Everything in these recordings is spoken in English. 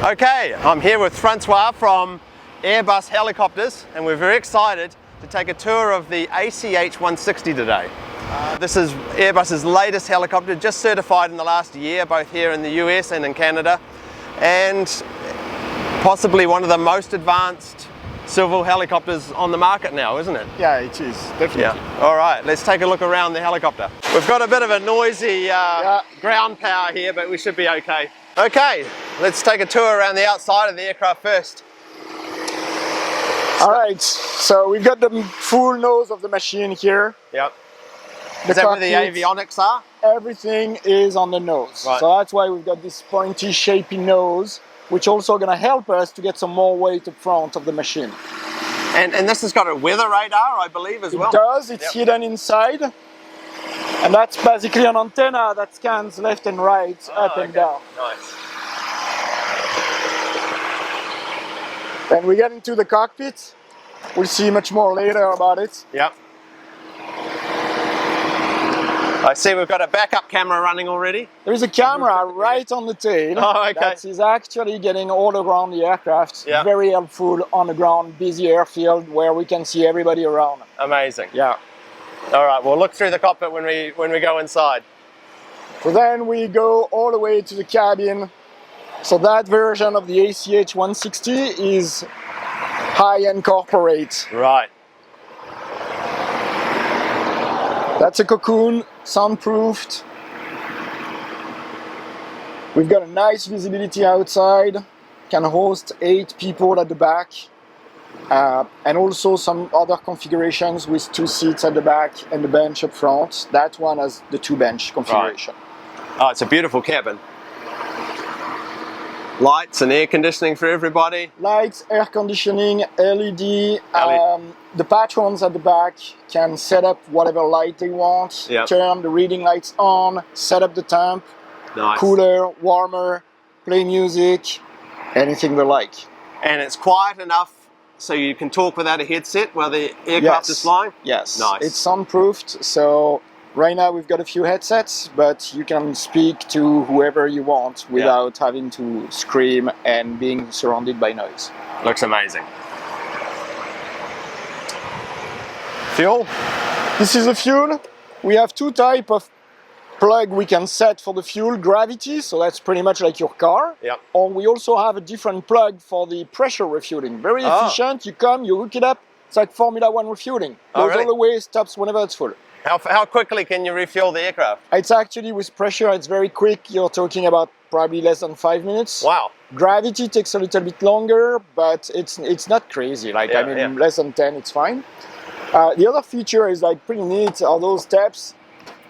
Okay, I'm here with Francois from Airbus Helicopters, and we're very excited to take a tour of the ACH160 today. This is Airbus's latest helicopter, just certified in the last year, both here in the US and in Canada, and possibly one of the most advanced civil helicopters on the market now, isn't it? Yeah, it is, definitely. Yeah. All right, let's take a look around the helicopter. We've got a bit of a noisy ground power here, but we should be okay. Okay, let's take a tour around the outside of the aircraft first. All right, so we've got the full nose of the machine here. Yep. Is that where the avionics are? Everything is on the nose. Right. So that's why we've got this pointy, shapy nose, which also going to help us to get some more weight up front of the machine. And this has got a weather radar, I believe, as well? It does. It's hidden inside. And that's basically an antenna that scans left and right, up and down. Nice. Then we get into the cockpit. We'll see much more later about it. Yep. I see we've got a backup camera running already. There is a camera right on the tail. Oh, okay. That is actually getting all around the aircraft. Yep. Very helpful on the ground, busy airfield where we can see everybody around. Amazing. Yeah. All right, we'll look through the cockpit when we go inside. So then we go all the way to the cabin. So that version of the ACH160 is high-end corporate. Right. That's a cocoon, soundproofed. We've got a nice visibility outside. Can host 8 people at the back. And also some other configurations with 2 seats at the back and the bench up front. That one has the 2-bench configuration. Right. Oh, it's a beautiful cabin. Lights and air conditioning for everybody. Lights, air conditioning, LED. The patrons at the back can set up whatever light they want. Yep. Turn the reading lights on, set up the temp. Nice. Cooler, warmer, play music, anything they like. And it's quiet enough so you can talk without a headset while the aircraft is flying? Yes. Nice. It's soundproofed, so right now we've got a few headsets, but you can speak to whoever you want without having to scream and being surrounded by noise. Looks amazing. Fuel? This is the fuel. We have 2 types of plug we can set for the fuel. Gravity, so that's pretty much like your car. Yep. Or we also have a different plug for the pressure refueling. Very efficient. You come, you hook it up. It's like Formula 1 refueling. Goes all the way, stops whenever it's full. How quickly can you refuel the aircraft? It's actually, with pressure, it's very quick. You're talking about probably less than 5 minutes. Wow. Gravity takes a little bit longer, but it's not crazy. Like, less than 10, it's fine. The other feature is like pretty neat are those steps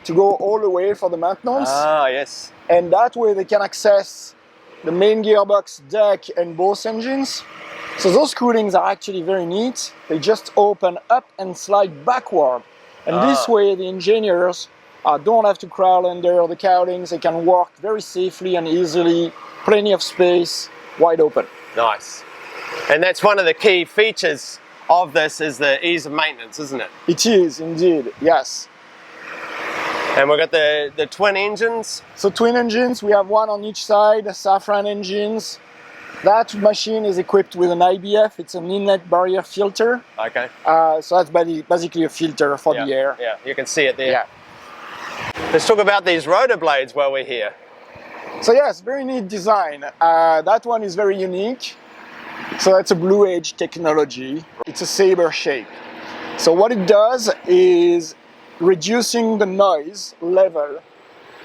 to go all the way for the maintenance. Ah, yes. And that way they can access the main gearbox, deck, and both engines. So those coolings are actually very neat. They just open up and slide backward. And this way the engineers don't have to crawl under the cowlings. They can work very safely and easily. Plenty of space, wide open. Nice. And that's one of the key features of this is the ease of maintenance, isn't it? It is indeed, yes. And we've got the twin engines. So twin engines, we have one on each side, Safran engines. That machine is equipped with an IBF, it's an inlet barrier filter. Okay. So that's basically a filter for the air. Yeah, you can see it there. Yeah. Let's talk about these rotor blades while we're here. So yes, very neat design. That one is very unique. So that's a Blue Edge technology. It's a saber shape. So what it does is reducing the noise level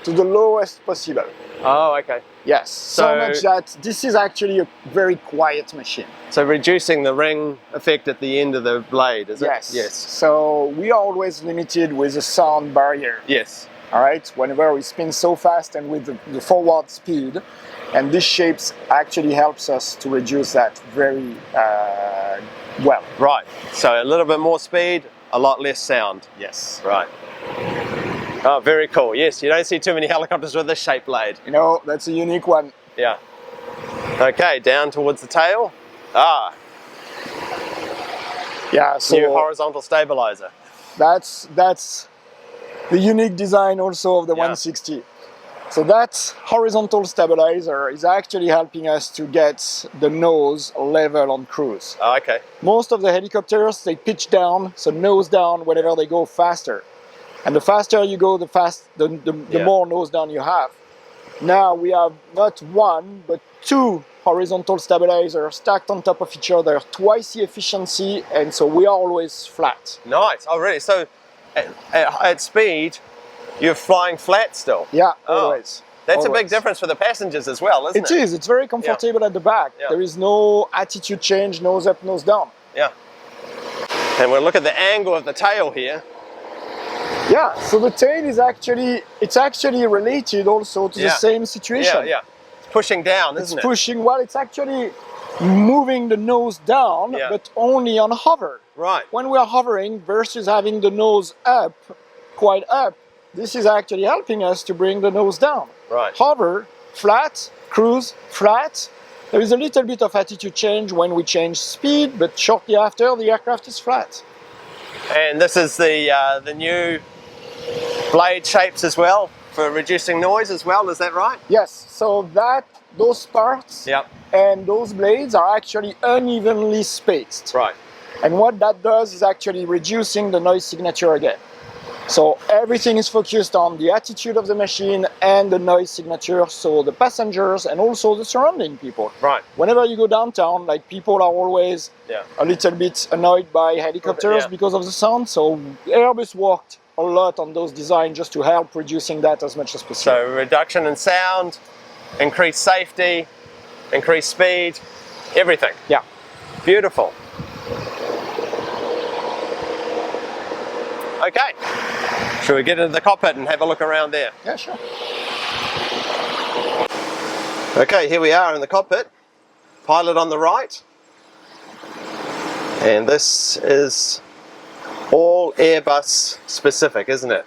to the lowest possible. Oh, okay. Yes, so much that this is actually a very quiet machine. So reducing the ring effect at the end of the blade, is it? Yes. So we are always limited with a sound barrier. Yes. All right, whenever we spin so fast and with the forward speed, and this shapes actually helps us to reduce that very well. Right, so a little bit more speed, a lot less sound. Yes. Right. Oh, very cool. Yes, you don't see too many helicopters with this shape blade. You know, that's a unique one. Yeah. Okay, down towards the tail. Ah. Yeah, so new horizontal stabilizer. That's the unique design also of the 160. So that horizontal stabilizer is actually helping us to get the nose level on cruise. Oh, okay. Most of the helicopters, they pitch down, so nose down whenever they go faster. And the faster you go, the more nose down you have. Now we have not one, but two horizontal stabilizers stacked on top of each other, twice the efficiency, and so we are always flat. Nice. Oh, really? So at speed, you're flying flat still? Yeah, Oh, always. That's always. a big difference for the passengers as well, isn't it? It is. It's very comfortable at the back. Yeah. There is no attitude change, nose up, nose down. Yeah. And we'll look at the angle of the tail here. Yeah, so the tail is actually related also to the same situation. Yeah, yeah. It's pushing down, isn't it? It's pushing, well, it's actually moving the nose down, but only on hover. Right. When we are hovering versus having the nose up, quite up, this is actually helping us to bring the nose down. Right. Hover, flat, cruise, flat. There is a little bit of attitude change when we change speed, but shortly after, the aircraft is flat. And this is the new blade shapes as well for reducing noise as well, is that right? Yes, so those parts and those blades are actually unevenly spaced. Right. And what that does is actually reducing the noise signature again. So everything is focused on the attitude of the machine and the noise signature, so the passengers and also the surrounding people. Right. Whenever you go downtown, like people are always a little bit annoyed by helicopters because of the sound, so Airbus worked a lot on those designs just to help reducing that as much as possible. So reduction in sound, increased safety, increased speed, everything. Yeah. Beautiful. Okay, should we get into the cockpit and have a look around there? Yeah, sure. Okay, here we are in the cockpit. Pilot on the right. And this is all Airbus specific, isn't it?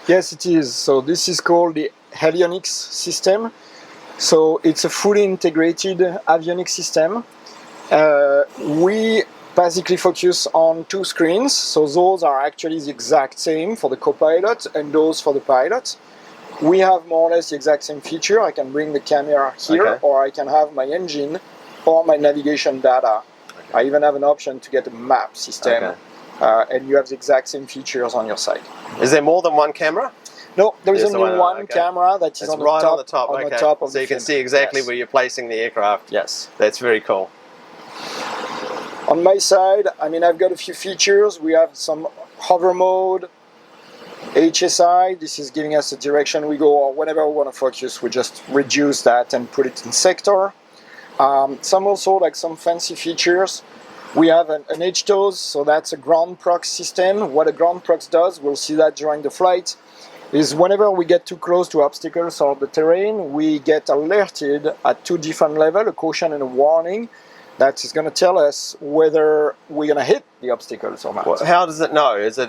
Yes, it is. So this is called the avionics system. So it's a fully integrated avionics system. We basically focus on two screens, so those are actually the exact same for the co-pilot and those for the pilot. We have more or less the exact same feature. I can bring the camera here, or I can have my engine or my navigation data. I even have an option to get a map system, and you have the exact same features on your side. Is there more than one camera? No, there is only one camera that is on the right top, on the top. on the top of so the you can fin. see exactly where you're placing the aircraft. Yes. That's very cool. On my side, I mean, I've got a few features. We have some hover mode, HSI. This is giving us the direction we go, or whenever we want to focus, we just reduce that and put it in sector. Some also like some fancy features. We have an HTOS, so that's a ground prox system. What a ground prox does, we'll see that during the flight, is whenever we get too close to obstacles or the terrain, we get alerted at two different levels, a caution and a warning. That is going to tell us whether we're going to hit the obstacles or not. Well, how does it know? Is it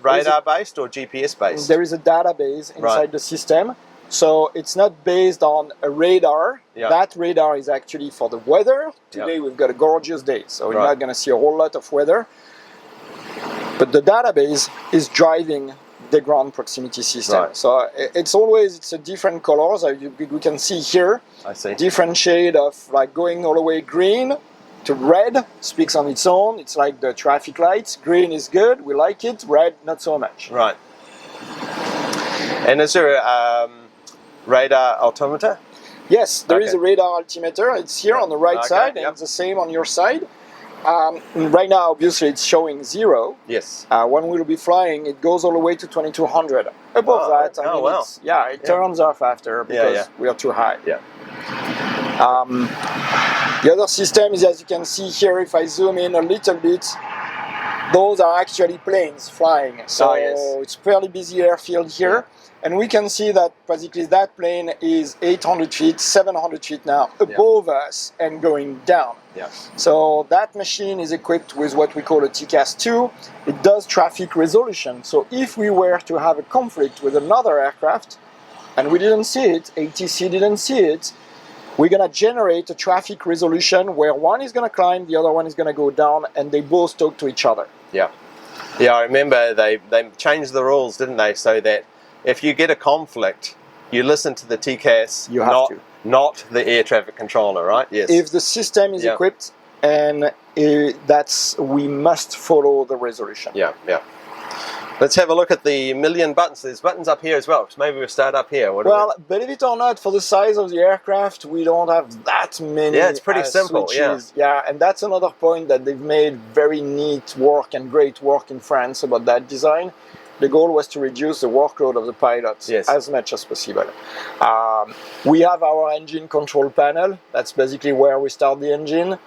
radar-based or GPS-based? There is a database inside the system. So it's not based on a radar. That radar is actually for the weather. Today we've got a gorgeous day, so we're not going to see a whole lot of weather. But the database is driving the ground proximity system. So it's a different colors. We can see here, different shade of like going all the way green to red, speaks on its own. It's like the traffic lights. Green is good, we like it. Red, not so much. Right. And is there a radar altimeter? Yes, there is a radar altimeter. It's here on the right side, and it's the same on your side. Right now, obviously, it's showing 0. Yes. When we'll be flying, it goes all the way to 2200. Above that, I mean, it turns off after because we are too high. Yeah. The other system is, as you can see here, if I zoom in a little bit, those are actually planes flying. So it's fairly busy airfield here. And we can see that basically that plane is 800 feet, 700 feet now above us and going down. So that machine is equipped with what we call a TCAS-2. It does traffic resolution. So if we were to have a conflict with another aircraft and we didn't see it, ATC didn't see it, we're going to generate a traffic resolution where one is going to climb, the other one is going to go down, and they both talk to each other. Yeah, I remember they changed the rules, didn't they, so that if you get a conflict you listen to the TCAS, You have to. not the air traffic controller, right? Yes. If the system is equipped, and we must follow the resolution. Yeah, yeah. Let's have a look at the million buttons. There's buttons up here as well. So maybe we'll start up here. Well, believe it or not, for the size of the aircraft, we don't have that many. Yeah, it's pretty simple. Switches. Yeah, and that's another point that they've made very neat work and great work in France about that design. The goal was to reduce the workload of the pilots as much as possible. We have our engine control panel. That's basically where we start the engine.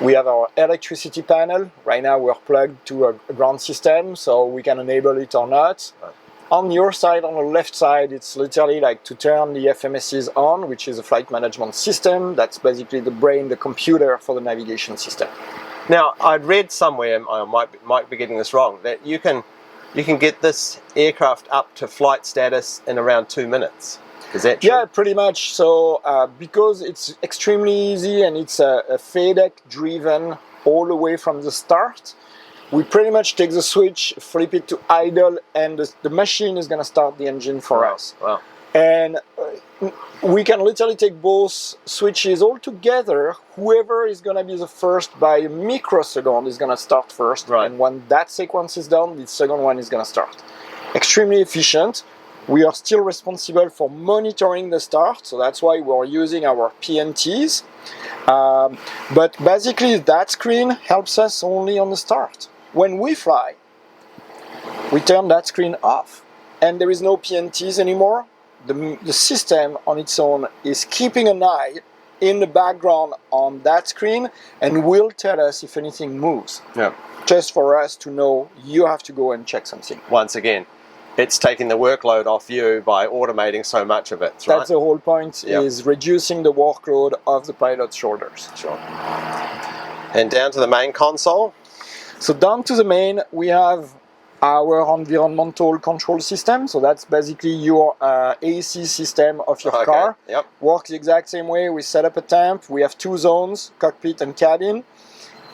We have our electricity panel. Right now we're plugged to a ground system, so we can enable it or not. Right. On your side, on the left side, it's literally like to turn the FMSs on, which is a flight management system. That's basically the brain, the computer for the navigation system. Now, I'd read somewhere, I might be getting this wrong, that you can get this aircraft up to flight status in around 2 minutes. Is that true? Yeah, pretty much. So because it's extremely easy and it's a FADEC driven all the way from the start, we pretty much take the switch, flip it to idle, and the machine is going to start the engine for us. Wow. And we can literally take both switches all together. Whoever is going to be the first by a microsecond is going to start first. Right. And when that sequence is done, the second one is going to start. Extremely efficient. We are still responsible for monitoring the start, so that's why we're using our PNTs. But basically, that screen helps us only on the start. When we fly, we turn that screen off, and there is no PNTs anymore. The system on its own is keeping an eye in the background on that screen and will tell us if anything moves. Yeah. Just for us to know you have to go and check something. Once again, it's taking the workload off you by automating so much of it, right? That's the whole point, is reducing the workload of the pilot's shoulders. Sure. And down to the main console? So down to the main, we have our environmental control system. So that's basically your AC system of your car. Yep. Works the exact same way. We set up a temp. We have 2 zones, cockpit and cabin.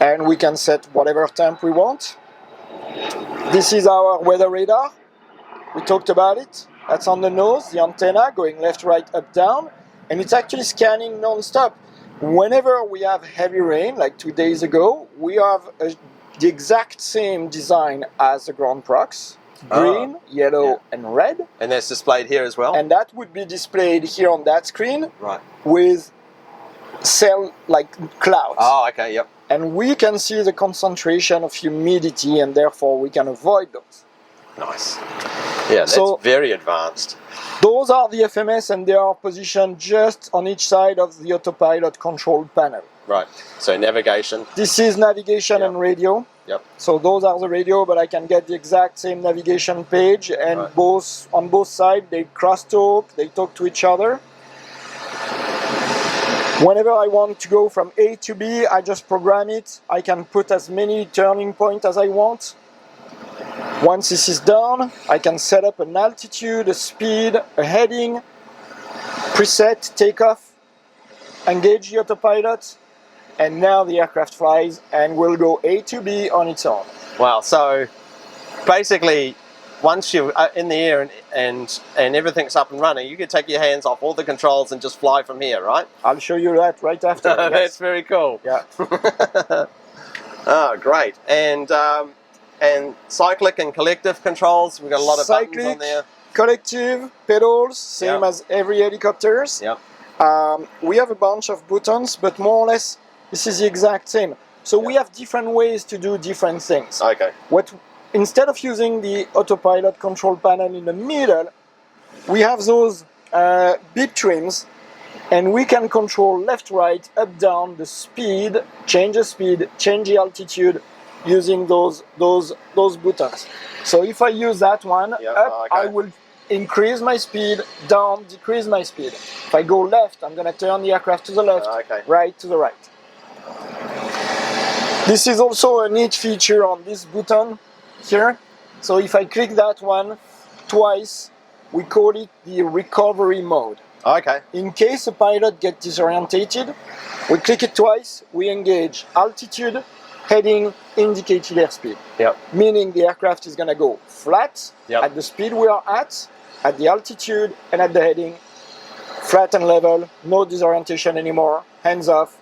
And we can set whatever temp we want. This is our weather radar. We talked about it. That's on the nose, the antenna going left, right, up, down. And it's actually scanning non-stop. Whenever we have heavy rain, like 2 days ago, we have the exact same design as the ground procs. Green, yellow, and red. And that's displayed here as well? And that would be displayed here on that screen. Right. With like clouds. Oh, okay, yep. And we can see the concentration of humidity, and therefore we can avoid those. Nice. Yeah, that's very advanced. Those are the FMS, and they are positioned just on each side of the autopilot control panel. Right. So navigation. This is navigation and radio. Yep. So those are the radio, but I can get the exact same navigation page, and on both sides they crosstalk, they talk to each other. Whenever I want to go from A to B, I just program it. I can put as many turning points as I want. Once this is done, I can set up an altitude, a speed, a heading, preset, takeoff, engage the autopilot, and now the aircraft flies and will go A to B on its own. Wow, so basically, once you're in the air and everything's up and running, you can take your hands off all the controls and just fly from here, right? I'll show you that right after. Yes. That's very cool. Yeah. Oh, great. And cyclic and collective controls, we've got a lot of buttons on there. Collective, pedals, same as every helicopters. Yep. We have a bunch of buttons, but more or less, this is the exact same. So we have different ways to do different things. Okay. Instead of using the autopilot control panel in the middle, we have those beep trims, and we can control left, right, up, down, the speed, change the altitude, using those buttons. So if I use that one, up, I will increase my speed, down, decrease my speed. If I go left, I'm going to turn the aircraft to the left, right to the right. This is also a neat feature on this button here. So if I click that one twice, we call it the recovery mode. Okay. In case a pilot gets disorientated, we click it twice, we engage altitude, heading, indicated airspeed. Yep. Meaning the aircraft is going to go flat at the speed we are at, at the altitude and at the heading, flat and level, no disorientation anymore, hands off,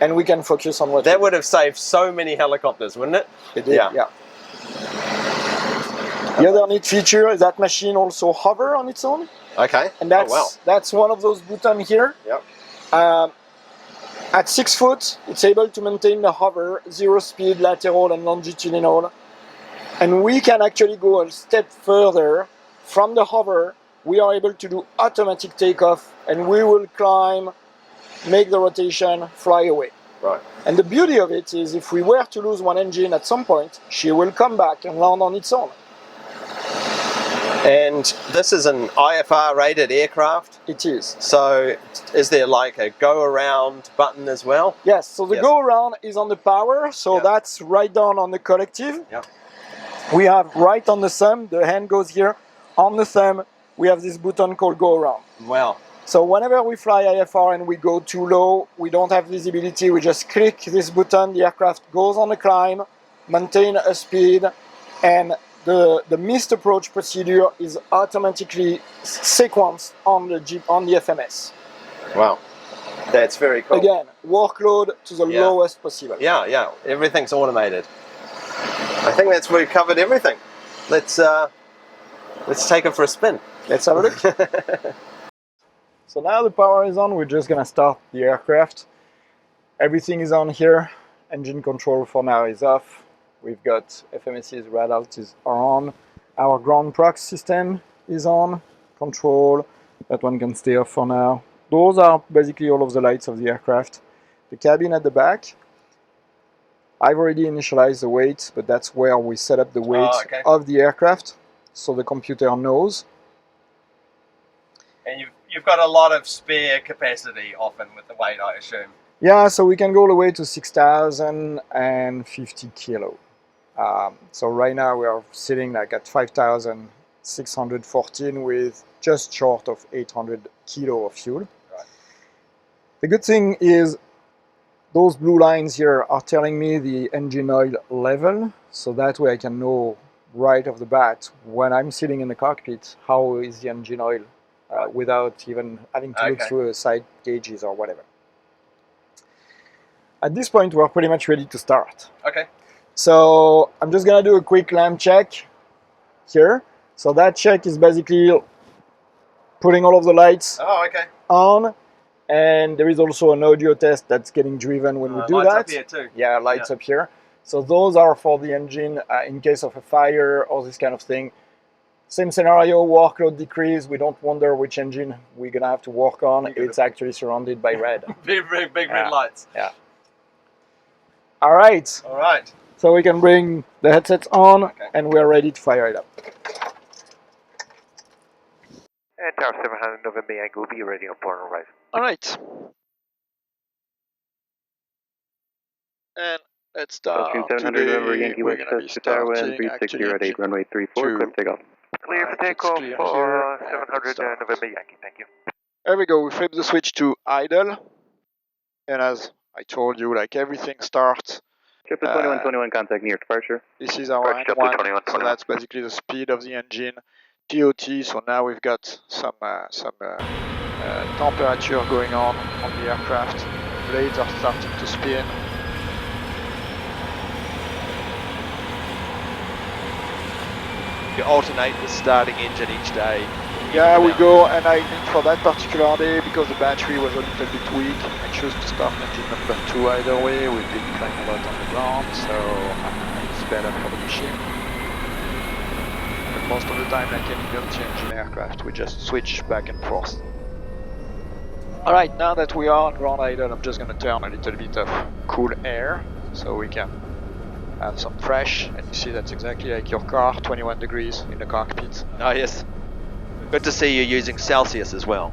and we can focus on what that would have saved so many helicopters, wouldn't it? It did, yeah. The other neat feature is that machine also hover on its own. Okay. And that's one of those buttons here. Yep. At 6 foot, it's able to maintain the hover, 0 speed, lateral and longitudinal. And we can actually go a step further. From the hover, we are able to do automatic takeoff, and we will climb, make the rotation, fly away. Right. And the beauty of it is if we were to lose one engine at some point, she will come back and land on its own. And this is an IFR rated aircraft? It is. So is there like a go around button as well? Yes, so the go around is on the power, so that's right down on the collective. Yep. We have right on the thumb, the hand goes here. On the thumb, we have this button called go around. Wow. So whenever we fly IFR and we go too low, we don't have visibility, we just click this button, the aircraft goes on a climb, maintain a speed, and the missed approach procedure is automatically sequenced on the FMS. Wow, that's very cool. Again, workload to the lowest possible. Yeah, everything's automated. I think we've covered everything. Let's take it for a spin. Let's have a look. So now the power is on, we're just gonna start the aircraft. Everything is on here. Engine control for now is off. We've got FMS's radars are on. Our ground prox system is on. Control, that one can stay off for now. Those are basically all of the lights of the aircraft. The cabin at the back. I've already initialized the weight, but that's where we set up the weight of the aircraft, so the computer knows. And you've got a lot of spare capacity often with the weight, I assume. Yeah, so we can go all the way to 6,050 kilo. So right now we are sitting like at 5,614 with just short of 800 kilo of fuel. Right. The good thing is those blue lines here are telling me the engine oil level, so that way I can know right off the bat when I'm sitting in the cockpit how is the engine oil without even having to look through side gauges or whatever. At this point we're pretty much ready to start. Okay. So I'm just gonna do a quick lamp check here. So that check is basically putting all of the lights on, and there is also an audio test that's getting driven when we do lights that. Up here too. Yeah, lights up here. So those are for the engine in case of a fire or this kind of thing. Same scenario, workload decrease. We don't wonder which engine we're gonna have to work on. It's actually surrounded by red. Big red lights. Yeah. All right. All right. So we can bring the headsets on, and we're ready to fire it up. And Tower 700 November Yankee will be ready on point arrival. All right. And let's start. 700 November Yankee West Coast to Tower 136 at 8 runway 34, clear for takeoff. Clear for takeoff for 700 November Yankee, thank you. There we go, we flip the switch to idle. And as I told you, like everything starts. Triple 2121 contact near departure. This is our N1, so that's basically the speed of the engine. TOT, so now we've got some temperature going on the aircraft. Blades are starting to spin. You alternate the starting engine each day. Yeah, we go, and I think for that particular day, because the battery was a little bit weak, I chose to start engine number 2 either way. We've been flying a lot on the ground, so it's better for the machine. But most of the time, like any multi-engine aircraft, we just switch back and forth. Alright, now that we are on ground idle, I'm just going to turn a little bit of cool air, so we can have some fresh, and you see that's exactly like your car, 21 degrees in the cockpit. Oh yes. Good to see you using Celsius as well.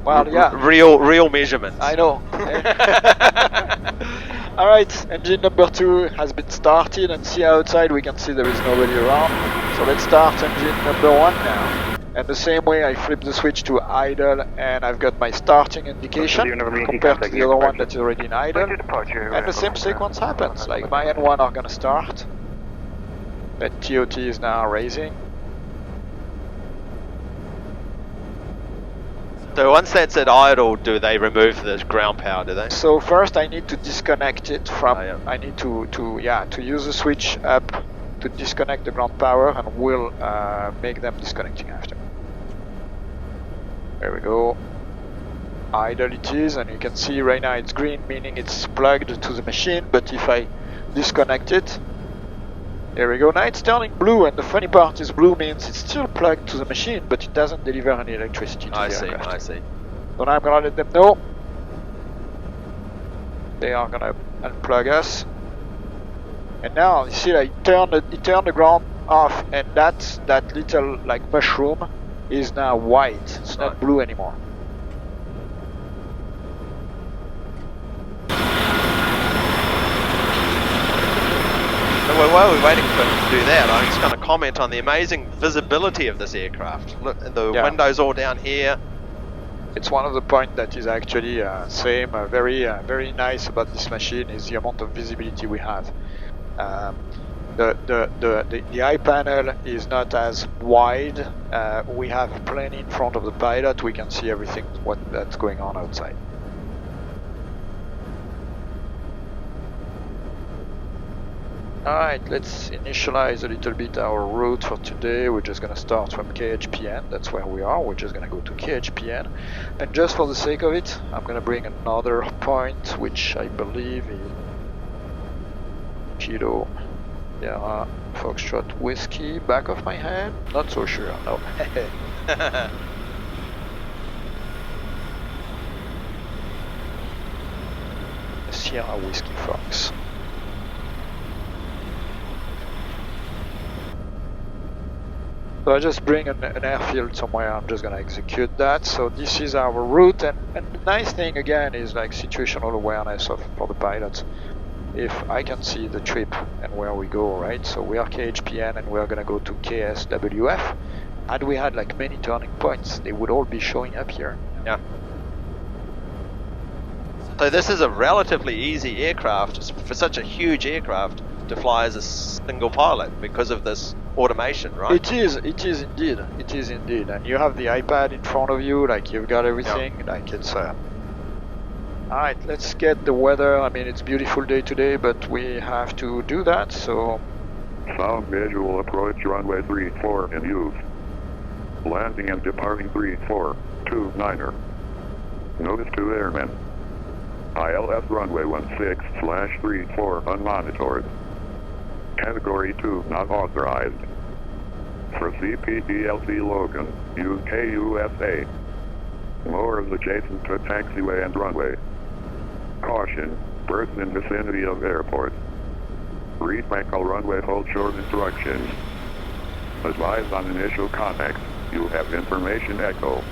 Well, yeah. Real measurements. I know. Alright, engine number 2 has been started, and see outside we can see there is nobody around. So let's start engine number 1 now. And the same way I flip the switch to idle, and I've got my starting indication compared to the other one that's already in idle. And the same sequence happens, like my N1 are gonna start. That TOT is now raising. So once that's at idle, do they remove the ground power, do they? So first I need to disconnect it from, Oh, yeah. I need to use the switch up to disconnect the ground power, and we'll make them disconnecting after. There we go. Idle it is, and you can see right now it's green, meaning it's plugged to the machine, but if I disconnect it, there we go, now it's turning blue, and the funny part is blue means it's still plugged to the machine, but it doesn't deliver any electricity to the aircraft. I see. So now I'm gonna let them know. They are gonna unplug us. And now you see, like, it turned the ground off, and that little like mushroom is now white. It's not blue anymore. So while we're waiting for him to do that, I'm just going to comment on the amazing visibility of this aircraft. Look, the windows all down here. It's one of the points that is actually very nice about this machine is the amount of visibility we have. The eye panel is not as wide. We have plenty in front of the pilot. We can see everything that's going on outside. Alright, let's initialize a little bit our route for today. We're just going to start from KHPN, that's where we are. We're just going to go to KHPN. And just for the sake of it, I'm going to bring another point, which I believe is Kilo Sierra Foxtrot Whiskey, back of my head. Not so sure, no. Sierra Whiskey Fox. So I just bring an airfield somewhere, I'm just gonna execute that. So this is our route, and the nice thing again is like situational awareness for the pilots. If I can see the trip and where we go, right? So we are KHPN and we're gonna go to KSWF. Had we had like many turning points, they would all be showing up here. Yeah. So this is a relatively easy aircraft for such a huge aircraft to fly as a single pilot because of this automation, right? It is indeed, and you have the iPad in front of you, like you've got everything, like it's Alright, let's get the weather. I mean, it's a beautiful day today, but we have to do that, so... Sound visual approach runway 34 in use. Landing and departing 3429er. Notice to airmen. ILS runway 16/34 unmonitored. Category 2 not authorized. For CPDLC Logan, use KUSA. Lowers adjacent to taxiway and runway. Caution, birds in vicinity of airport. Read Michael runway hold short instructions. Advise on initial contact. You have information echo.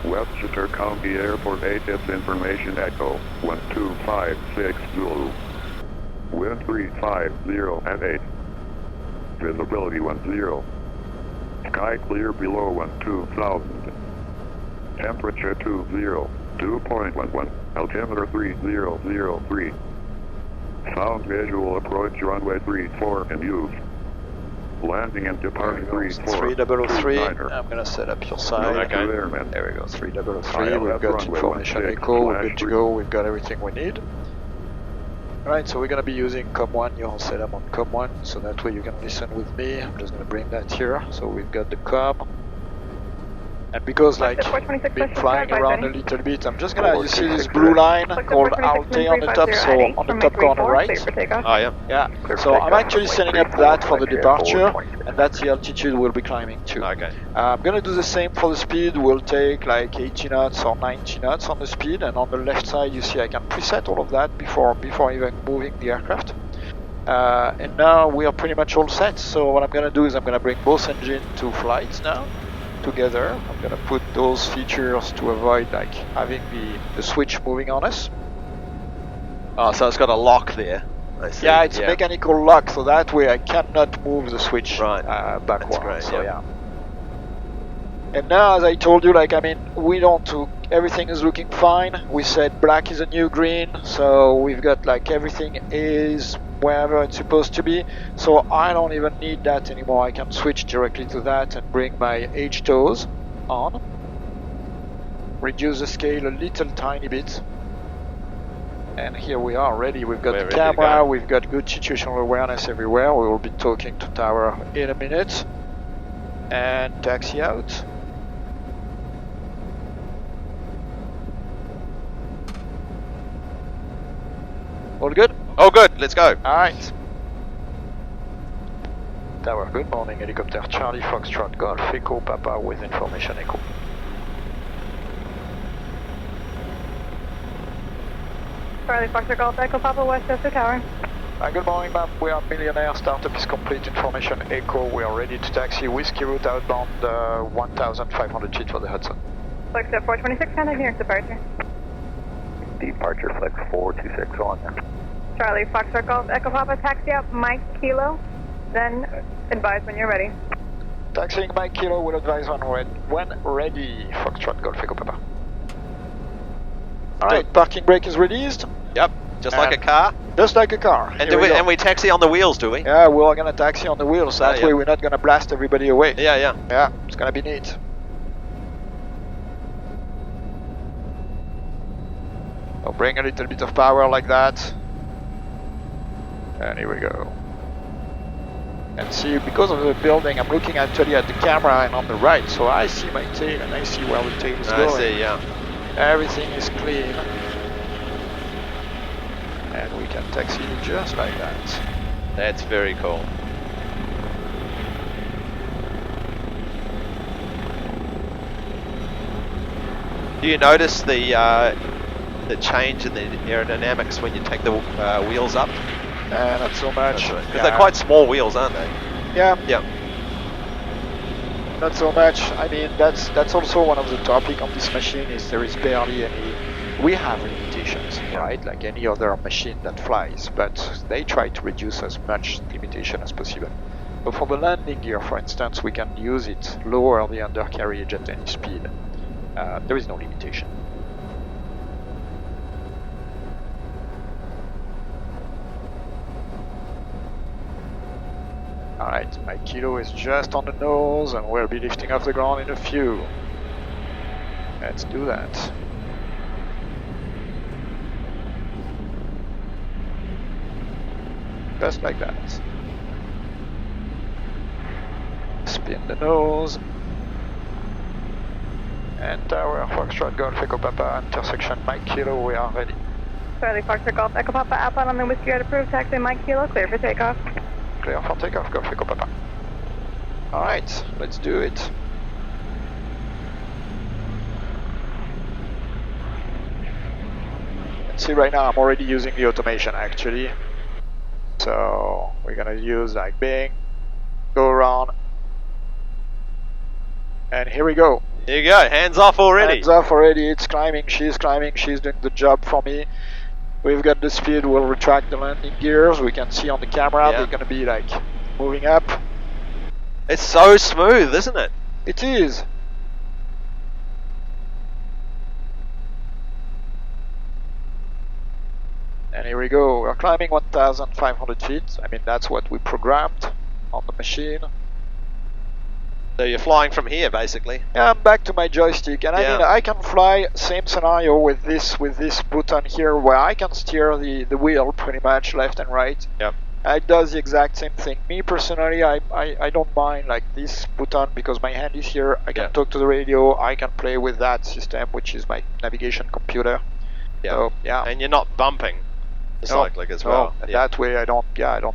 Westchester County Airport ATIPS information echo 1256 Zulu. Wind 350 at 8. Visibility 10. Sky clear below 12,000. Temperature 2.11. Altimeter 3003. Sound visual approach runway 34 in use. Landing and departing 3003. I'm gonna set up your side. Okay. There we go, 3003. We've got information echo. We're good to go. We've got everything we need. Alright, so we're gonna be using COM1. You're set up on COM1, so that way you can listen with me. I'm just gonna bring that here. So we've got the COM. And because like been flying around a little bit, I'm just gonna, you see this blue line called Alte on the top, so on the top corner right. Oh yeah. Yeah, so I'm actually setting up that for the departure, and that's the altitude we'll be climbing to. Okay. I'm gonna do the same for the speed. We'll take like 80 knots or 90 knots on the speed, and on the left side you see I can preset all of that before even moving the aircraft. And now we are pretty much all set, so what I'm gonna do is I'm gonna bring both engines to flight now. Together. I'm gonna put those features to avoid like having the switch moving on us. Oh, so it's got a lock there. I see. Yeah, it's a mechanical lock, so that way I cannot move the switch backwards. That's great, so yeah. And now, as I told you, like, I mean, everything is looking fine. We said black is a new green, so we've got like everything is wherever it's supposed to be. So I don't even need that anymore. I can switch directly to that and bring my H-toes on. reduce the scale a little tiny bit. And here we are ready. We've got We're the ready to camera, go. we've got good situational awareness everywhere. We will be talking to tower in a minute. And taxi out. All good? Oh, good. Let's go. Alright. Tower, good morning. Helicopter Charlie Foxtrot Golf Echo Papa with information echo. Charlie Foxtrot Golf Echo Papa, Westchester Tower. Good morning, ma'am. We are Millionaire. Startup is complete. Information echo. We are ready to taxi. Whiskey route outbound 1,500 feet for the Hudson. Flex at 426, contact New York departure. Departure flex 426 on. Charlie Foxtrot Golf Echo Papa, taxi out Mike Kilo, then advise when you're ready. Taxiing Mike Kilo will advise when ready. Foxtrot Golf Echo Papa. Alright, parking brake is released. Yep. Just like a car. Just like a car. And we taxi on the wheels, do we? Yeah, we're gonna taxi on the wheels. That way we're not gonna blast everybody away. Yeah, yeah. Yeah, it's gonna be neat. I'll bring a little bit of power like that. And here we go. And see, because of the building, I'm looking actually at the camera and on the right, so I see my tail and I see where the tail is going. I see, yeah. Everything is clean. And we can taxi just like that. That's very cool. Do you notice the change in the aerodynamics when you take the wheels up? Not so much. Because they're quite small wheels, aren't they? Yeah. Yeah. Not so much. I mean, that's also one of the topic on this machine is there is barely any. We have limitations, right? Like any other machine that flies, but they try to reduce as much limitation as possible. But for the landing gear, for instance, we can use it, lower the undercarriage at any speed. There is no limitation. Alright, my kilo is just on the nose and we'll be lifting off the ground in a few. Let's do that. Just like that. Spin the nose. And tower, Foxtrot Golf Echo Papa, intersection Mike Kilo, we are ready. Charlie Foxtrot Golf Echo Papa, outbound on the Whiskey Red approved, taxi Mike Kilo, clear for takeoff. Clear for takeoff, Golf Echo Papa. Alright, let's do it. Let's see, right now I'm already using the automation actually. So we're gonna use like bing, go around, and here we go. Here you go, hands off already. Hands off already, it's climbing, she's doing the job for me. We've got the speed, we'll retract the landing gears, we can see on the camera they're gonna be like moving up. It's so smooth, isn't it? It is. And here we go, we're climbing 1,500 feet. I mean, that's what we programmed on the machine. So you're flying from here, basically. Yeah, I'm back to my joystick, and I mean, I can fly same scenario with this button here, where I can steer the wheel pretty much left and right. Yep. It does the exact same thing. Me personally, I don't mind like this button because my hand is here. I can talk to the radio. I can play with that system, which is my navigation computer. Yeah. So, yeah. And you're not bumping the cyclic as well. No, that way I don't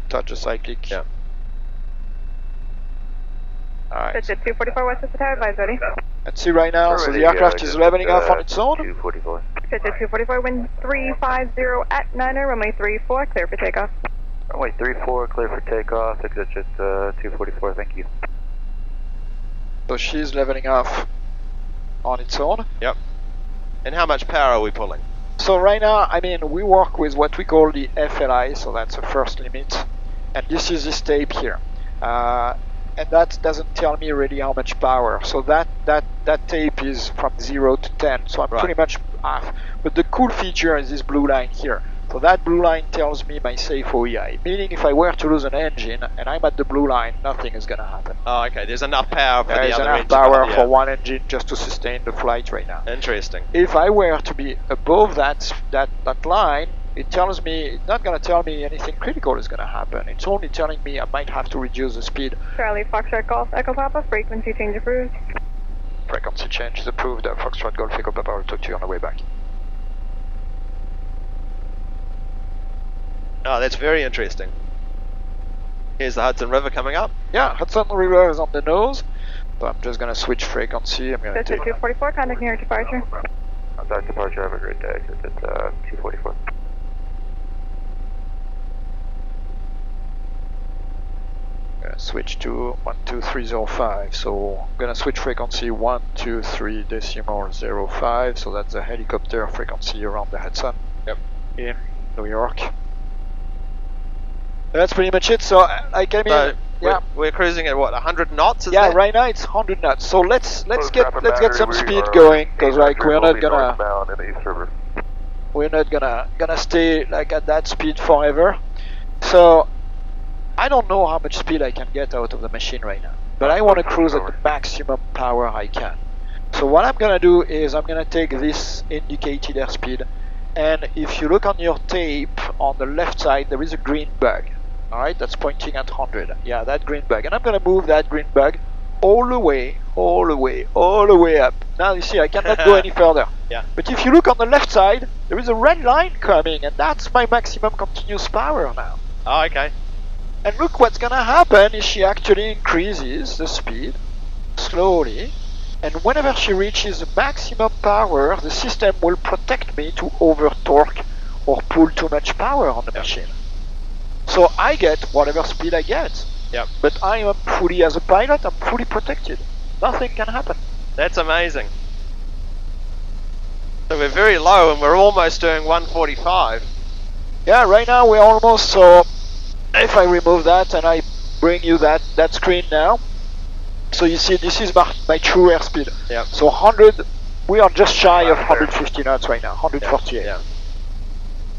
touch the cyclic. Yeah. Alright. Pitch at 244 Westchester Tower, advise ready. Let's see right now, so the aircraft is leveling off on its own. 244. Pitch at 244, wind 350 at 9er, runway 34, clear for takeoff. Runway 34, clear for takeoff, exit at 244, thank you. So she's leveling off on its own. Yep. And how much power are we pulling? So right now, I mean, we work with what we call the FLI, so that's the first limit. And this is this tape here. And that doesn't tell me really how much power. So that tape is from 0 to 10. So I'm pretty much off. But the cool feature is this blue line here. So So that blue line tells me my safe OEI, meaning if I were to lose an engine and I'm at the blue line, nothing is going to happen. Oh, okay. There's enough power for There the is other enough engine. power Yeah. for one engine just to sustain the flight right now. Interesting. If I were to be above that line, it tells me, it's not going to tell me anything critical is going to happen. It's only telling me I might have to reduce the speed. Charlie Foxtrot Golf Echo Papa, frequency change approved. Frequency change is approved. Foxtrot Golf Echo Papa, I'll talk to you on the way back. Oh, that's very interesting. Here's the Hudson River coming up. Yeah, Hudson River is on the nose. So I'm just going to switch frequency. I'm going to take 244, contact near departure. Contact departure, have a great day. It's 244. switch to 12305. So I'm gonna switch frequency 123.05. So that's the helicopter frequency around the Hudson. Yep. In New York. That's pretty much it. So I came in. Yeah, we're cruising at what, 100 knots? Yeah, right now it's 100 knots. So let's get some speed going, because like we're not gonna stay like at that speed forever. So I don't know how much speed I can get out of the machine right now, but I want to cruise at the maximum power I can. So what I'm gonna do is I'm gonna take this indicated airspeed, and if you look on your tape on the left side, there is a green bug. Alright, that's pointing at 100. Yeah, that green bug. And I'm gonna move that green bug all the way up. Now you see I cannot go any further. Yeah. But if you look on the left side, there is a red line coming, and that's my maximum continuous power now. Oh, okay. And look what's gonna happen is she actually increases the speed slowly, and whenever she reaches the maximum power, the system will protect me to over torque or pull too much power on the machine. So I get whatever speed I get. Yep. But I am fully, as a pilot, I'm fully protected. Nothing can happen. That's amazing. So we're very low and we're almost doing 145. Yeah, right now we're almost, so if I remove that and I bring you that screen now, so you see this is my true airspeed. Yeah. So 100, we are just shy of 150 knots right now, 148. Yeah.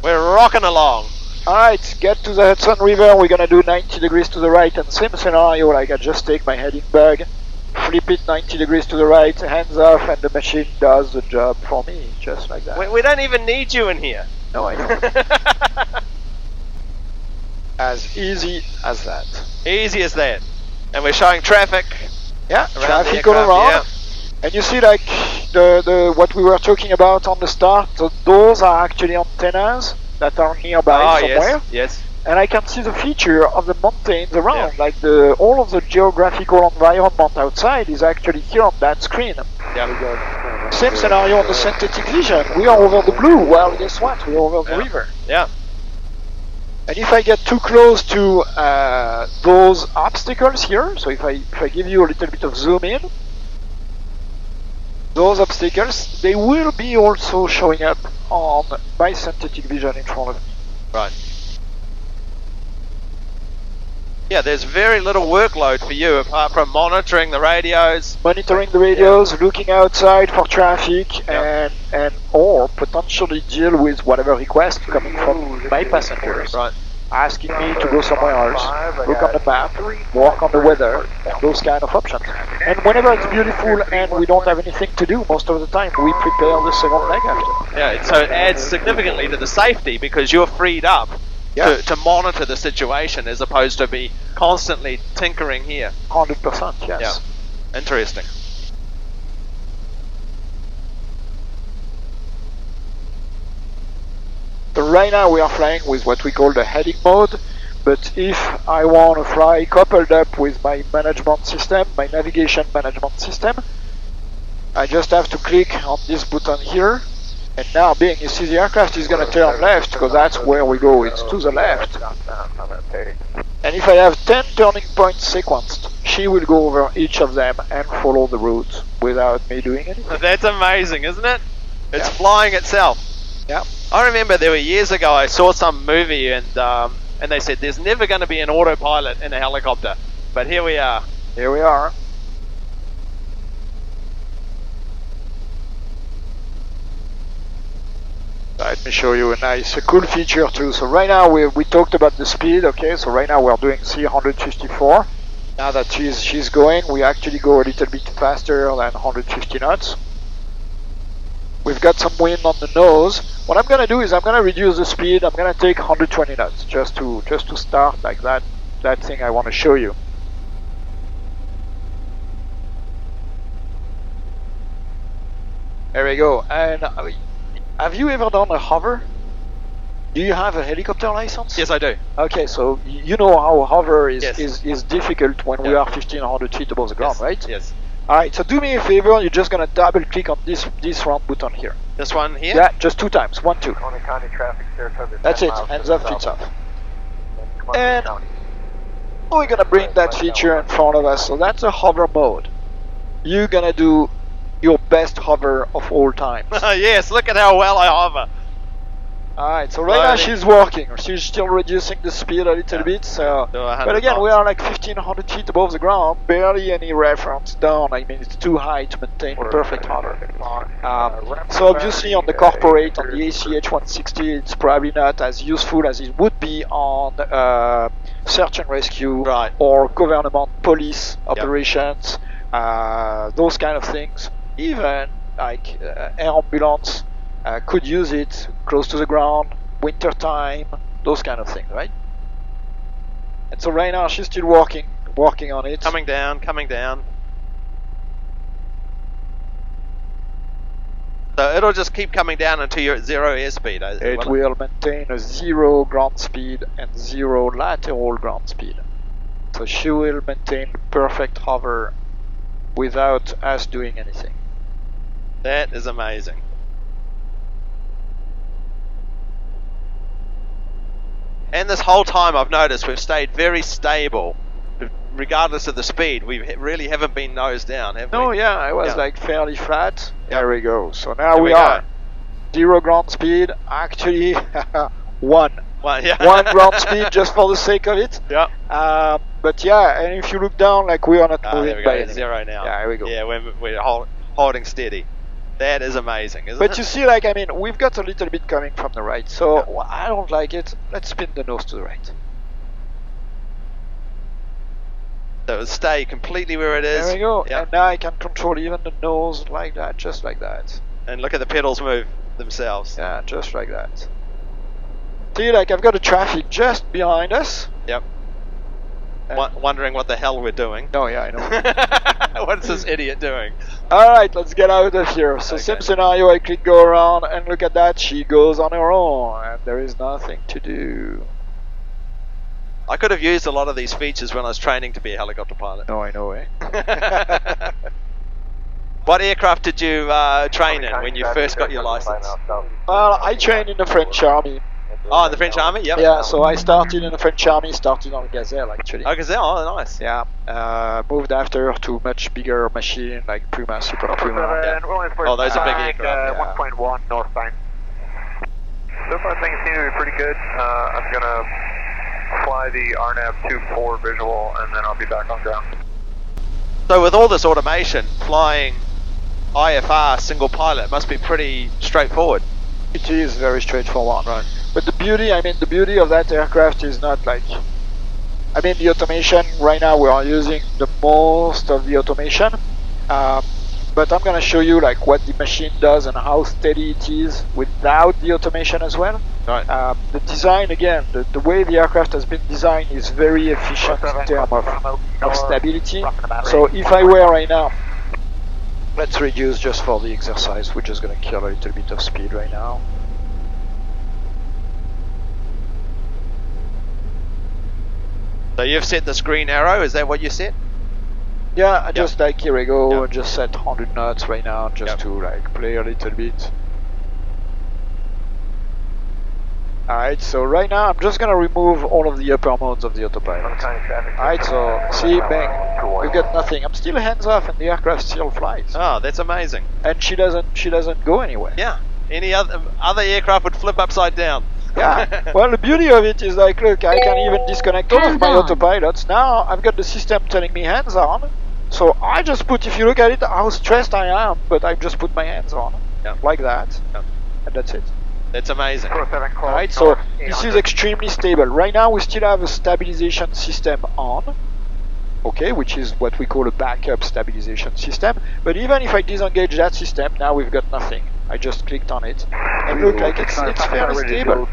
We're rocking along. Alright, get to the Hudson River, we're gonna do 90 degrees to the right, and same scenario, like I just take my heading bug, flip it 90 degrees to the right, hands off, and the machine does the job for me, just like that. We don't even need you in here. No, I don't. As easy as that. Easy as that. And we're showing traffic. Yeah, around traffic all around. Yeah. And you see like the what we were talking about on the start, those are actually antennas that are nearby somewhere. Yes. And I can see the feature of the mountains around, like all of the geographical environment outside is actually here on that screen. Yeah. Same scenario on the synthetic vision. We are over the blue. Well, guess what? We're over the river. Yeah. And if I get too close to those obstacles here, so if I give you a little bit of zoom in, those obstacles, they will be also showing up on my synthetic vision in front of me. Right. Yeah, there's very little workload for you apart from monitoring the radios. Monitoring the radios, looking outside for traffic, and or potentially deal with whatever request coming from my passengers. Right. Asking me to go somewhere else, look on the map, work on the weather, those kind of options. And whenever it's beautiful and we don't have anything to do, most of the time we prepare the second leg after. Yeah, so it adds significantly to the safety because you're freed up to monitor the situation as opposed to be constantly tinkering here. 100%, yes. Yeah, interesting. So right now we are flying with what we call the heading mode, but if I want to fly coupled up with my management system, my navigation management system, I just have to click on this button here, and now being, you see the aircraft is going to turn left, because that's where we go, it's to the left. And if I have 10 turning points sequenced, she will go over each of them and follow the route without me doing anything. That's amazing, isn't it? It's flying itself. Yeah. I remember there were years ago I saw some movie and they said there's never going to be an autopilot in a helicopter, but here we are. Here we are. I me show you a cool feature too. So right now we talked about the speed, okay? So right now we're doing 354. Now that she's going, we actually go a little bit faster than 150 knots. We've got some wind on the nose. What I'm gonna do is I'm gonna reduce the speed. I'm gonna take 120 knots just to start like that thing I want to show you. There we go. And have you ever done a hover? Do you have a helicopter license? Yes, I do. Okay, so you know how hover is Yes. is difficult when we are 1500 feet above the ground, Yes. right? Yes. Alright, so do me a favor, you're just gonna double click on this round button here. This one here? Yeah, just 2 times. 1, 2. That's it, hands up, feet up. And we're gonna bring that feature in front of us, so that's a hover mode. You're gonna do your best hover of all times. Yes, look at how well I hover. Alright, so right now she's working. She's still reducing the speed a little bit. So, To 100 but again, we knots. are like 1500 feet above the ground, barely any reference down. I mean, it's too high to maintain perfect hover. So obviously on the corporate, on the ACH160, it's probably not as useful as it would be on search and rescue Right. or government police operations, those kind of things. Even like air ambulance. Could use it close to the ground, winter time, those kind of things, right? And so right now she's still working on it. Coming down, coming down. So it'll just keep coming down until you're at 0 airspeed. It will maintain a 0 ground speed and 0 lateral ground speed. So she will maintain perfect hover without us doing anything. That is amazing. And this whole time I've noticed we've stayed very stable, regardless of the speed. We really haven't been nose down, have we? No, yeah, it was Yeah. like fairly flat. Yeah. There we go. So now There we we are. go. 0 ground speed, actually 1. Well, yeah. 1 ground speed just for the sake of it. Yeah. But yeah, and if you look down, like we are not There moving we by go. any. 0 now. Yeah, here we go. Yeah, we're holding steady. That is amazing, isn't But it? you see, like, I mean, we've got a little bit coming from the right, so I don't like it. Let's spin the nose to the right. So it'll stay completely where it is. There we go. Yeah. And now I can control even the nose like that, just like that. And look at the pedals move themselves. Yeah, just like that. See, like, I've got the traffic just behind us. Yep. And Wondering what the hell we're doing. oh, yeah, I know. What's this idiot doing? Alright, let's get out of here. So Okay. same scenario, I click go around and look at that, she goes on her own and there is nothing to do. I could have used a lot of these features when I was training to be a helicopter pilot. No, I know, eh? What aircraft did you train in when you first got your license? Well, I trained in the French Army. Oh, in the French Army? Yep. Yeah, so I started in the French Army, started on Gazelle actually. Oh, Gazelle, oh, nice. Yeah, moved after to much bigger machine like Puma, Super Puma. Yeah. Oh, those are big aircraft. Yeah. 1.1 northbound. So far things seem to be pretty good. I'm gonna fly the RNAV 2-4 visual and then I'll be back on ground. So with all this automation, flying IFR single pilot must be pretty straightforward. It is very straightforward. Right. But the beauty of that aircraft is not like, I mean, the automation, right now we are using the most of the automation, but I'm gonna show you like what the machine does and how steady it is without the automation as well. Right. The design, again, the way the aircraft has been designed is very efficient in terms of stability. So if I were right now, let's reduce just for the exercise, we're just gonna kill a little bit of speed right now. So you've set this green arrow, is that what you set? Yeah, I just like, here we go, Yep. and just set 100 knots right now, just Yep. to like play a little bit. Alright, so right now I'm just gonna remove all of the upper modes of the autopilot. Alright, so see, bang, we've got nothing. I'm still hands off and the aircraft still flies. Oh, that's amazing. And she doesn't go anywhere. Yeah. Any other aircraft would flip upside down. Yeah, well, the beauty of it is like, look, I can even disconnect all of my autopilots. Now I've got the system telling me hands on. So I just put, if you look at it, how stressed I am, but I just put my hands on, Yeah. like that, Yeah. and that's it. That's amazing. Alright, so this is extremely stable. Right now we still have a stabilization system on, okay, which is what we call a backup stabilization system. But even if I disengage that system, now we've got nothing. I just clicked on it, and look, like it's fairly stable.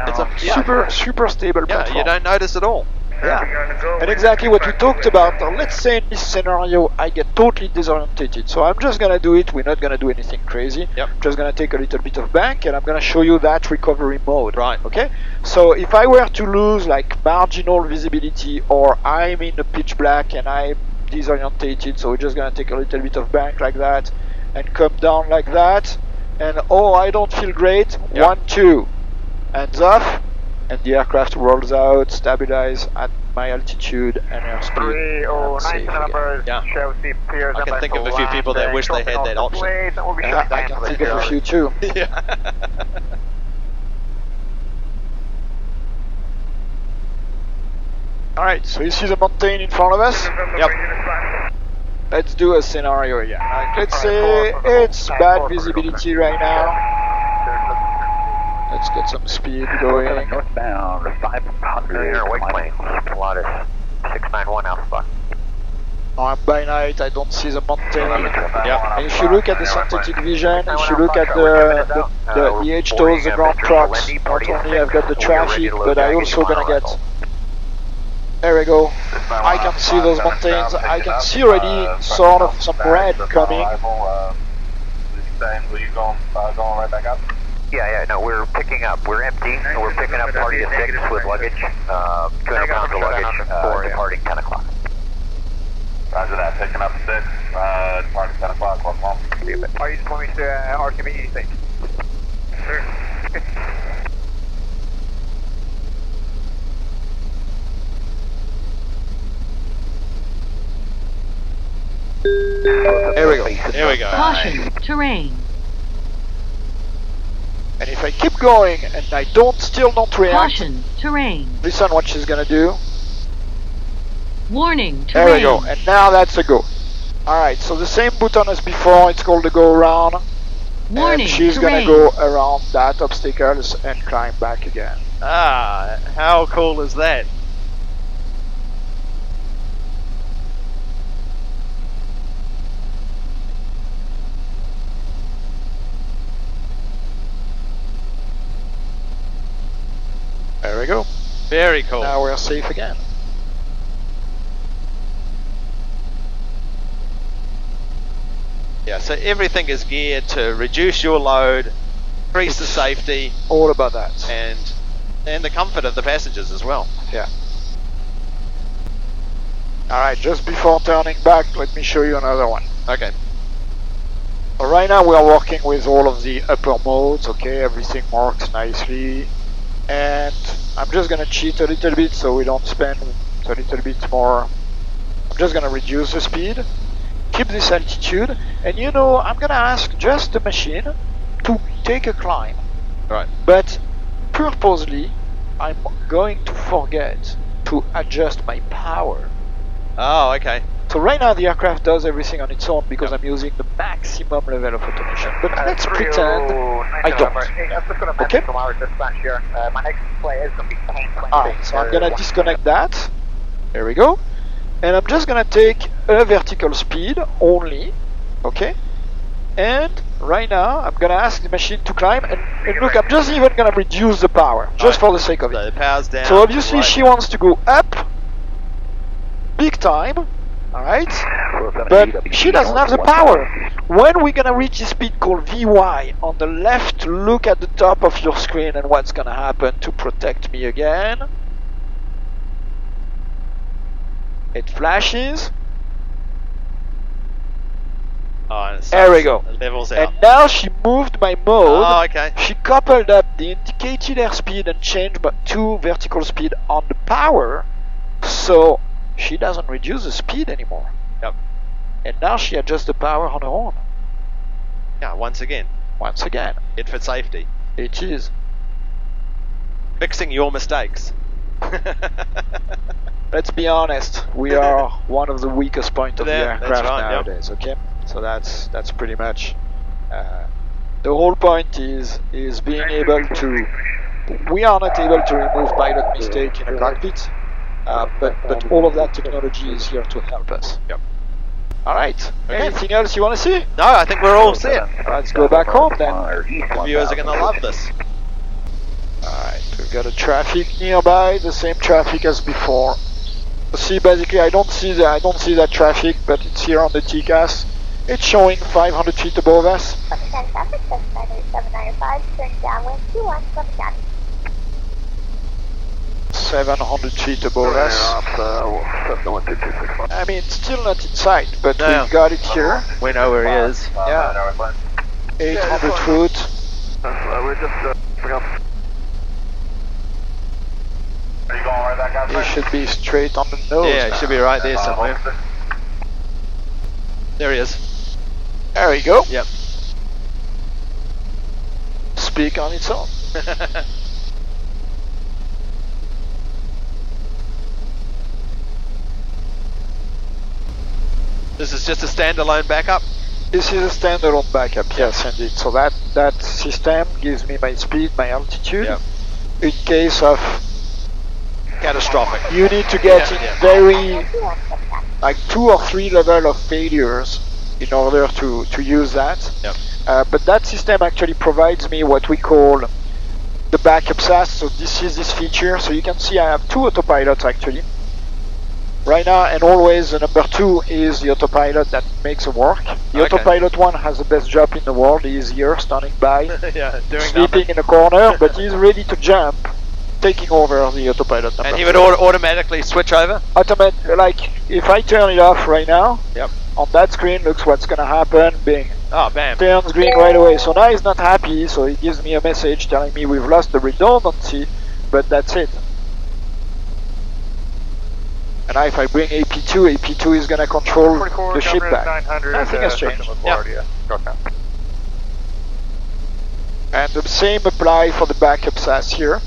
It's a super stable platform. You don't notice at all. Yeah, and exactly what we talked about. Let's say in this scenario I get totally disorientated, so I'm just gonna do it. We're not gonna do anything crazy. Yep. Just gonna take a little bit of bank, and I'm gonna show you that recovery mode. Right. Okay. So if I were to lose like marginal visibility, or I'm in the pitch black and I'm disorientated, so we're just gonna take a little bit of bank like that, and come down like that, and oh, I don't feel great. Yep. 1, 2, hands off. And the aircraft rolls out, stabilize at my altitude and airspeed. 309 numbers, Yeah. Chelsea Piers. I can think of a few people that wish they had that option. Yeah, I can think of a few too. Yeah. Alright, so you see the mountain in front of us? Yep. Let's do a scenario again. Like, let's say it's bad visibility right now. Let's get some speed going. Northbound, 500 white plane, Pilatus 691 Alpha. I'm by night, I don't see the mountain. Yeah. And if you look at the synthetic vision, if you look at the EH2s, the ground trucks, not only I've got the traffic, but I also gonna get... There we go. I can see those mountains. I can see already sort of some red coming. Will you going right back up? Yeah, no, we're picking up. We're empty, and we're picking up party of 6 with luggage, 200 pounds of luggage, departing 10 o'clock. Roger that, picking up 6, departing 10 o'clock, what's wrong? Are you just want me to RTB, you think? Sure. There we go. There we go. Caution, terrain. And if I keep going and I still don't react, Caution, terrain. listen what she's gonna do. Warning, terrain. There we go, and now that's a go. Alright, so the same button as before, it's called the go around. Warning, And she's terrain. gonna go around that obstacles and climb back again. Ah, how cool is that? There we go. Very cool. Now we're safe again. Yeah, so everything is geared to reduce your load, increase the safety, All about that. and the comfort of the passengers as well. Yeah. Alright, just before turning back, let me show you another one. Okay. So right now we are working with all of the upper modes, okay, everything works nicely. And I'm just gonna cheat a little bit so we don't spend a little bit more. I'm just gonna reduce the speed, keep this altitude, and you know, I'm gonna ask just the machine to take a climb. Right. But purposely, I'm going to forget to adjust my power. Oh, okay. So right now the aircraft does everything on its own because I'm using the maximum level of automation. But let's pretend I don't. Okay? My next play is going to be plane. Alright, so I'm gonna disconnect that. There we go. And I'm just gonna take a vertical speed only. Okay? And right now I'm gonna ask the machine to climb, and look, I'm just even gonna reduce the power just for the sake of So it. the power's down. So obviously right. she wants to go up big time. Alright? But she doesn't have the power. When we're gonna reach this speed called VY, on the left, look at the top of your screen and what's gonna happen to protect me again. It flashes. Oh, and it There we go. It levels out. And now she moved my mode. Oh, okay. She coupled up the indicated airspeed and changed to vertical speed on the power, so she doesn't reduce the speed anymore. Yep. And now she adjusts the power on her own. Yeah, once again, Once again, it for safety. it is. Fixing your mistakes. Let's be honest, we are one of the weakest points of the Yeah, that's aircraft right, yep. nowadays, okay? So that's pretty much The whole point is being able to. We are not able to remove pilot mistake in a cockpit, but all of that technology is here to help us. Yep. All right. Okay. Anything else you want to see? No, I think we're all set. Let's go back home then. The viewers are going to love this. Alright, we've got a traffic nearby, the same traffic as before. See, basically, I don't see that traffic, but it's here on the TCAS. It's showing 500 feet above us. 700 feet above us. I mean, it's still not in sight, but No. we've got it here. We know where he is. Yeah. 800 foot. We're just Are you going right back out? He should be straight on the nose. Yeah, it now. should be right there somewhere. There he is. There we go. Yep. Speak on its own. This is just a standalone backup. This is a standalone backup, yes indeed. So that system gives me my speed, my altitude. Yep. In case of Catastrophic. you need to get Yeah, in yeah. very like 2 or 3 level of failures in order to use that. Yep. But that system actually provides me what we call the backup SAS. So this is this feature. So you can see I have 2 autopilots actually. Right now and always the number 2 is the autopilot that makes it work. The Okay. autopilot 1 has the best job in the world. He is here standing by, Yeah, doing sleeping in a corner, but he's ready to jump, taking over the autopilot number And he 2. would automatically switch over? Like if I turn it off right now, Yep. on that screen looks what's gonna happen, bing, Oh, bam. turns green right away. So now he's not happy, so he gives me a message telling me we've lost the redundancy, but that's it. And now if I bring AP2, AP2 is gonna control the ship back. Nothing has changed. And the same apply for the backup SAS here.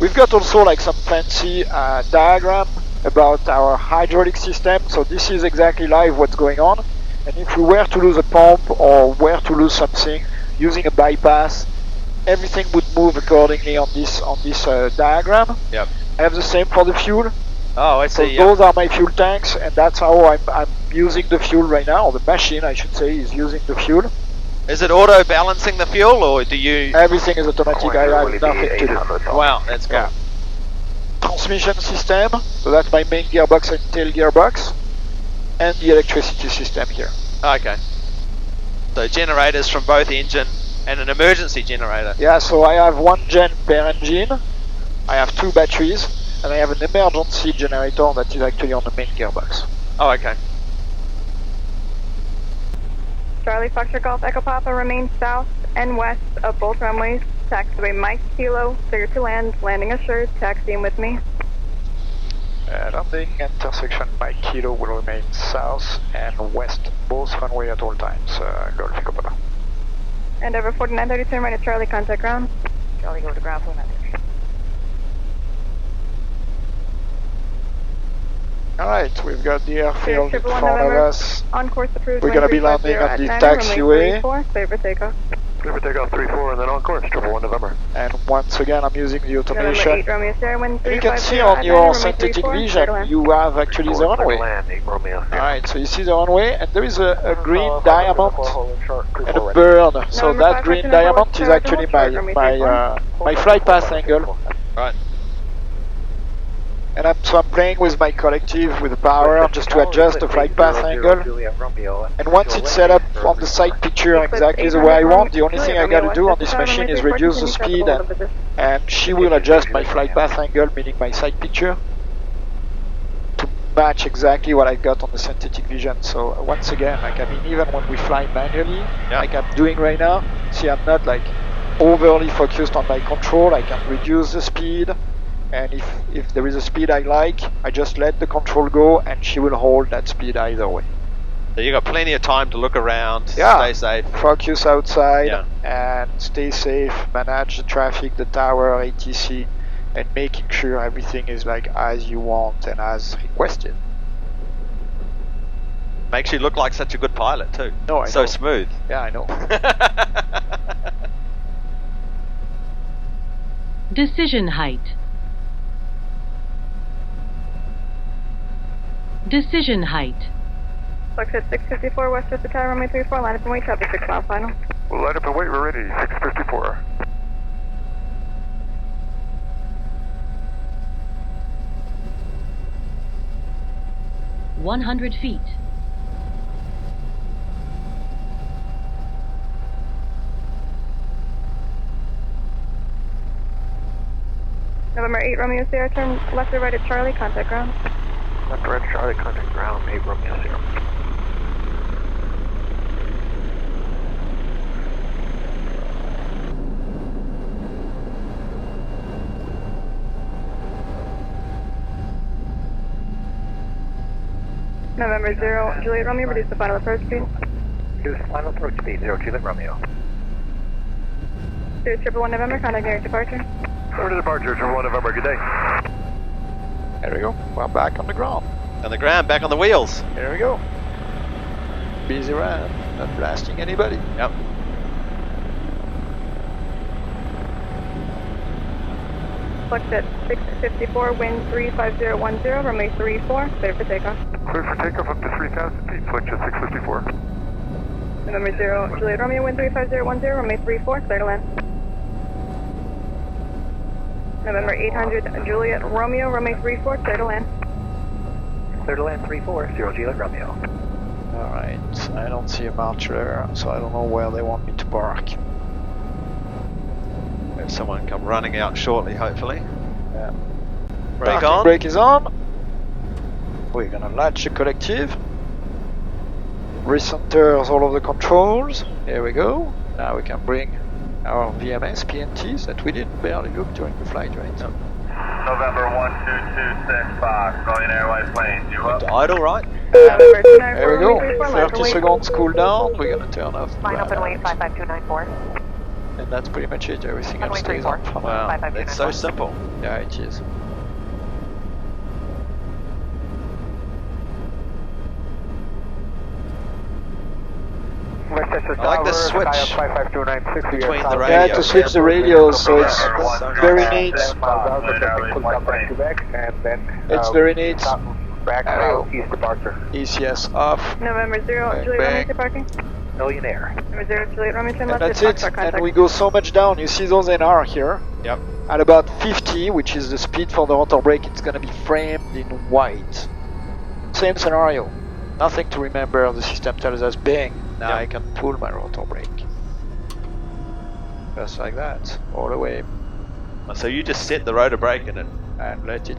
We've got also like some fancy diagram about our hydraulic system. So this is exactly live what's going on. And if we were to lose a pump or were to lose something using a bypass, everything would move accordingly on this diagram. Yep. I have the same for the fuel. Oh, I So see. those are my fuel tanks, and that's how I'm using the fuel right now. Or the machine, I should say, is using the fuel. Is it auto balancing the fuel, or do you? Everything is automatic. I have nothing to do. Wow, that's cool. Yeah. Transmission system, so that's my main gearbox and tail gearbox, and the electricity system here. Okay. So generators from both engine and an emergency generator. Yeah, so I have 1 gen per engine, I have 2 batteries, and I have an emergency generator that is actually on the main gearbox. Oh, okay. Charlie Foxtrot Golf Echo Papa remains south and west of both runways. Taxiway Mike Kilo, clear to land, landing assured, taxiing with me. Landing intersection by Kilo will remain south and west, both runway at all times. Golf Echo Papa. And over 4932, right at Charlie, contact ground. Charlie, go to ground, 4932. Alright, we've got the airfield in 1 front of November. us. On course approved. We're gonna be landing on the taxiway. Clear for takeoff. Clear for takeoff 3-4 and then on course, 1 November. And once again, I'm using the November automation. 8 Romeo Sierra, wind You can see 350 on at your 9, runway synthetic 34, vision, clear to land. you have actually the runway. Land, 8 Romeo. Alright, so you see the runway, and there is a green diamond and a burn. So November that 5, green November diamond 1, is Charlie, actually Romeo 34. my flight path angle. Right. And I'm playing with my collective with the power just to adjust the flight path angle. And once it's set up on the side picture exactly the way I want, the only thing I gotta do on this machine is reduce the speed, and she will adjust my flight path angle, meaning my side picture, to match exactly what I got on the synthetic vision. So once again, like I mean, even when we fly manually, like I'm doing right now, see I'm not like overly focused on my control. I can reduce the speed. And if there is a speed I like, I just let the control go and she will hold that speed either way. So you got plenty of time to look around, Yeah. stay safe. Focus outside Yeah. and stay safe, manage the traffic, the tower, ATC, and making sure everything is like as you want and as requested. Makes you look like such a good pilot too. No, I so know. smooth. Yeah, I know. Decision height. Decision height. Fox at 654 west of the tower, runway 34, line up and wait, traffic 6 mile final. We'll line up and wait, we're ready, 654. $100 feet. November 8 Romeo Sierra, turn left or right at Charlie, contact ground. Left right Charlie, contact ground, 8 Romeo 0. November 0 Juliet Romeo, reduce the final approach speed. Reduce final approach speed, 0 Juliet Romeo. 111 November, contact air departure. Over to departure, 1 November, good day. There we go. We're back on the ground. On the ground, back on the wheels. There we go. Busy around, not blasting anybody. Yep. Fox at 654, wind 35010, runway 34, clear for takeoff. Clear for takeoff up to 3,000 feet, flight at 654. November 0 Juliet Romeo, wind 35010, runway 34, clear to land. November 800 Juliet Romeo, runway 34, clear to land. Clear to land 34, 0 Juliet Romeo. Alright, I don't see a marcher there, so I don't know where they want me to park. Have someone come running out shortly, hopefully. Yeah. Brake Parking on. brake is on. We're gonna latch the collective. Recenters all of the controls. Here we go. Now we can bring our VMS PNTs that we did barely look during the flight, right? No. November 1226 Fox, Rolling Airways planes, you up? Idle, right? November 294, There we runway go. 34, line up 30 and wait. seconds cool down. We're gonna turn off the Line up and wait, radar. 55294. And that's pretty much it. Everything else Runway stays 34. on from Wow, 55294. it's so simple. Yeah, it is. I like this switch between the radio. Yeah, to switch the radios, so it's very neat. It's very neat. Back Arrow. east departure. ECS off. November 0 Bang, Juliet bang. Romeo, parking. Millionaire. November 0 Juliet Romeo, turn And left that's at it. Foxtrot, contact. And we go so much down. You see those NR here? Yep. At about 50, which is the speed for the rotor brake, it's gonna be framed in white. Same scenario. Nothing to remember. The system tells us bang. Now Yep. I can pull my rotor brake. Just like that. All the way. So you just set the rotor brake in it. And let it.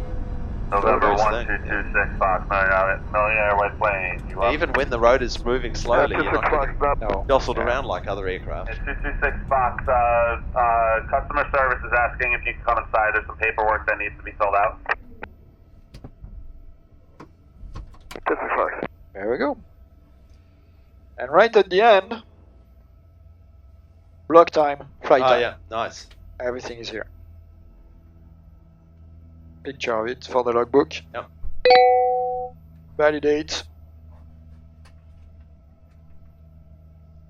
November First 1226 Fox, Million Airways planes, you up? Even when the rotor's moving slowly, you're not getting No. jostled around like other aircraft. It's 226 Fox, customer service is asking if you can come inside, there's some paperwork that needs to be filled out. This is Fox. There we go. And right at the end, block time, flight Oh time. yeah, nice. Everything is here. Picture of it for the logbook. Yep. Validate.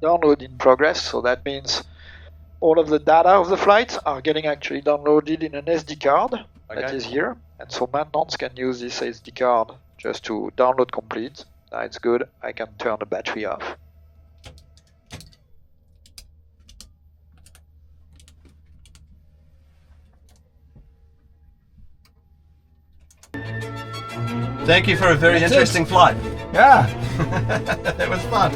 Download in progress, so that means all of the data of the flight are getting actually downloaded in an SD card that Okay. is here. And so maintenance can use this SD card just to download complete. That's good. I can turn the battery off. Thank you for a very That's interesting flight. Yeah. It was fun.